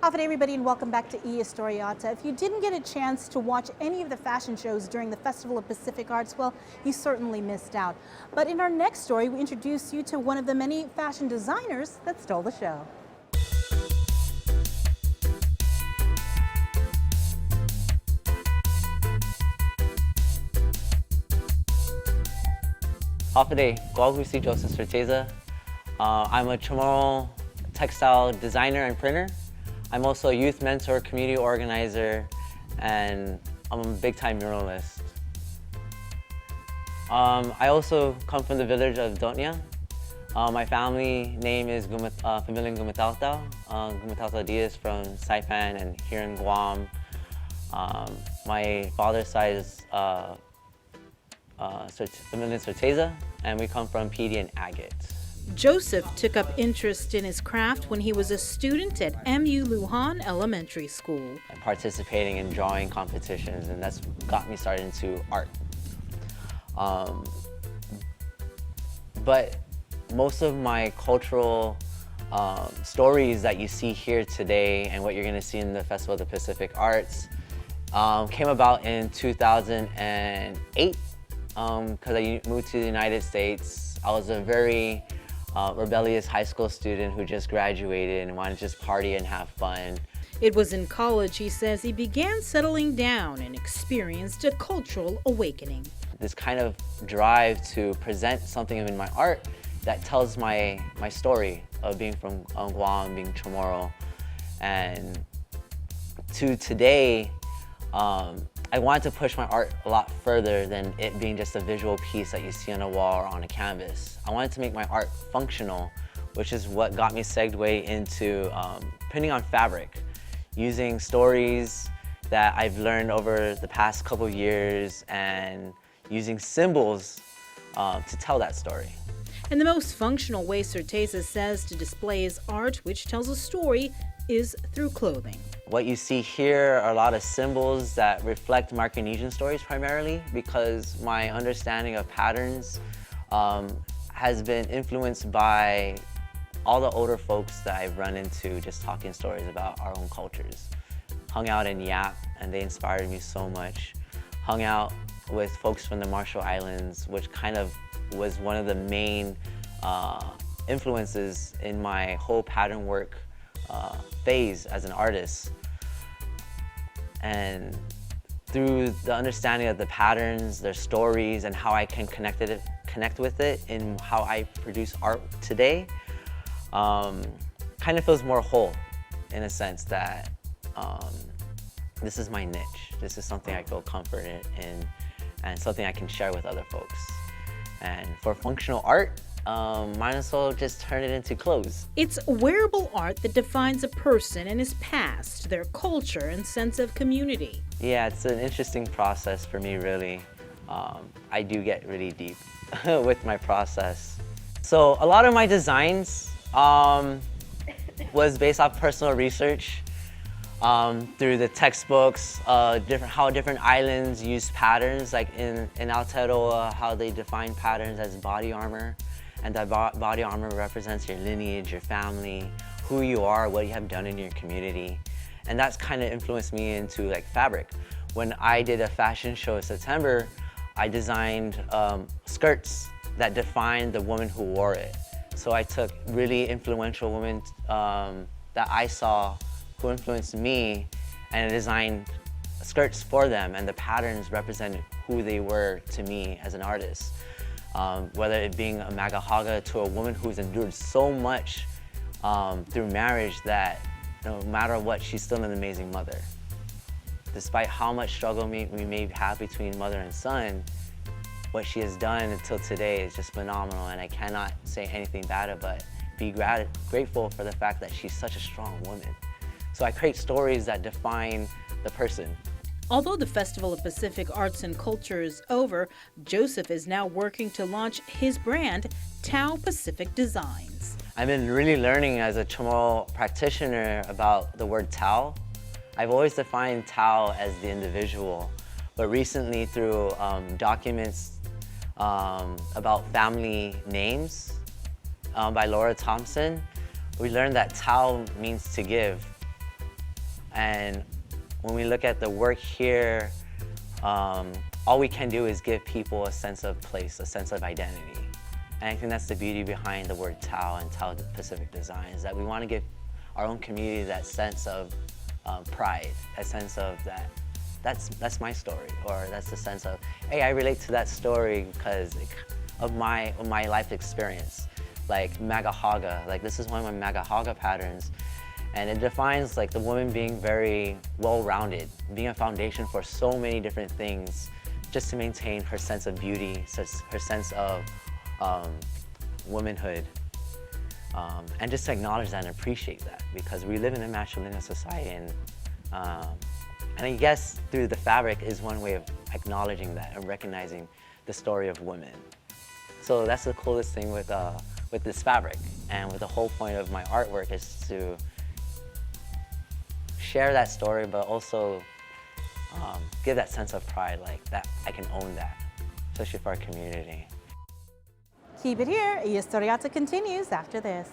Afternoon, everybody, and welcome back to Estoria-Ta. If you didn't get a chance to watch any of the fashion shows during the Festival of Pacific Arts, well, you certainly missed out. But in our next story, we introduce you to one of the many fashion designers that stole the show. Afternoon, si Joseph Certeza. I'm a Chamorro textile designer and printer. I'm also a youth mentor, community organizer, and I'm a big-time muralist. I also come from the village of Doña. My family name is Familia Gumataltao. Gumataltao Diaz from Saipan and here in Guam. My father's side is Familia Certeza, and we come from PD and Agate. Joseph took up interest in his craft when he was a student at MU Lujan Elementary School. I'm participating in drawing competitions, and that's got me started into art. But most of my cultural stories that you see here today and what you're going to see in the Festival of the Pacific Arts came about in 2008 because I moved to the United States. I was a very rebellious high school student who just graduated and wanted to just party and have fun. It was in college, he says, he began settling down and experienced a cultural awakening. This kind of drive to present something in my art that tells my story of being from Guam, being Chamorro, and to today, I wanted to push my art a lot further than it being just a visual piece that you see on a wall or on a canvas. I wanted to make my art functional, which is what got me segued into printing on fabric, using stories that I've learned over the past couple of years and using symbols to tell that story. And the most functional way Certeza says to display his art, which tells a story, is through clothing. What you see here are a lot of symbols that reflect Micronesian stories primarily, because my understanding of patterns has been influenced by all the older folks that I've run into just talking stories about our own cultures. Hung out in Yap, and they inspired me so much. Hung out with folks from the Marshall Islands, which kind of was one of the main influences in my whole pattern work phase as an artist. And through the understanding of the patterns, their stories, and how I can connect with it in how I produce art today, kind of feels more whole in a sense that this is my niche. This is something I feel comforted in and something I can share with other folks. And for functional art, might as well just turn it into clothes. It's wearable art that defines a person and his past, their culture, and sense of community. Yeah, it's an interesting process for me, really. I do get really deep with my process. So a lot of my designs was based off personal research through the textbooks, how different islands use patterns, like in Aotearoa, how they define patterns as body armor. And that body armor represents your lineage, your family, who you are, what you have done in your community. And that's kind of influenced me into like fabric. When I did a fashion show in September, I designed skirts that defined the woman who wore it. So I took really influential women that I saw who influenced me, and I designed skirts for them, and the patterns represented who they were to me as an artist. Whether it being a magahaga to a woman who's endured so much through marriage that no matter what, she's still an amazing mother. Despite how much struggle we may have between mother and son, what she has done until today is just phenomenal, and I cannot say anything bad but be grateful for the fact that she's such a strong woman. So I create stories that define the person. Although the Festival of Pacific Arts and Culture is over, Joseph is now working to launch his brand, Tao Pacific Designs. I've been really learning as a Chamorro practitioner about the word Tao. I've always defined Tao as the individual, but recently through documents about family names by Laura Thompson, we learned that Tao means to give. And when we look at the work here, all we can do is give people a sense of place, a sense of identity. And I think that's the beauty behind the word Tao and Tao Pacific Designs, that we want to give our own community that sense of pride, that sense of that's my story, or that's the sense of, hey, I relate to that story because of my life experience. Like Magahaga, like this is one of my Magahaga patterns, and it defines like the woman being very well-rounded, being a foundation for so many different things, just to maintain her sense of beauty, her sense of womanhood, and just to acknowledge that and appreciate that, because we live in a matrilineal society, and I guess through the fabric is one way of acknowledging that and recognizing the story of women. So that's the coolest thing with this fabric, and with the whole point of my artwork is to share that story, but also give that sense of pride, like that I can own that, especially for our community. Keep it here. Estoria-Ta continues after this.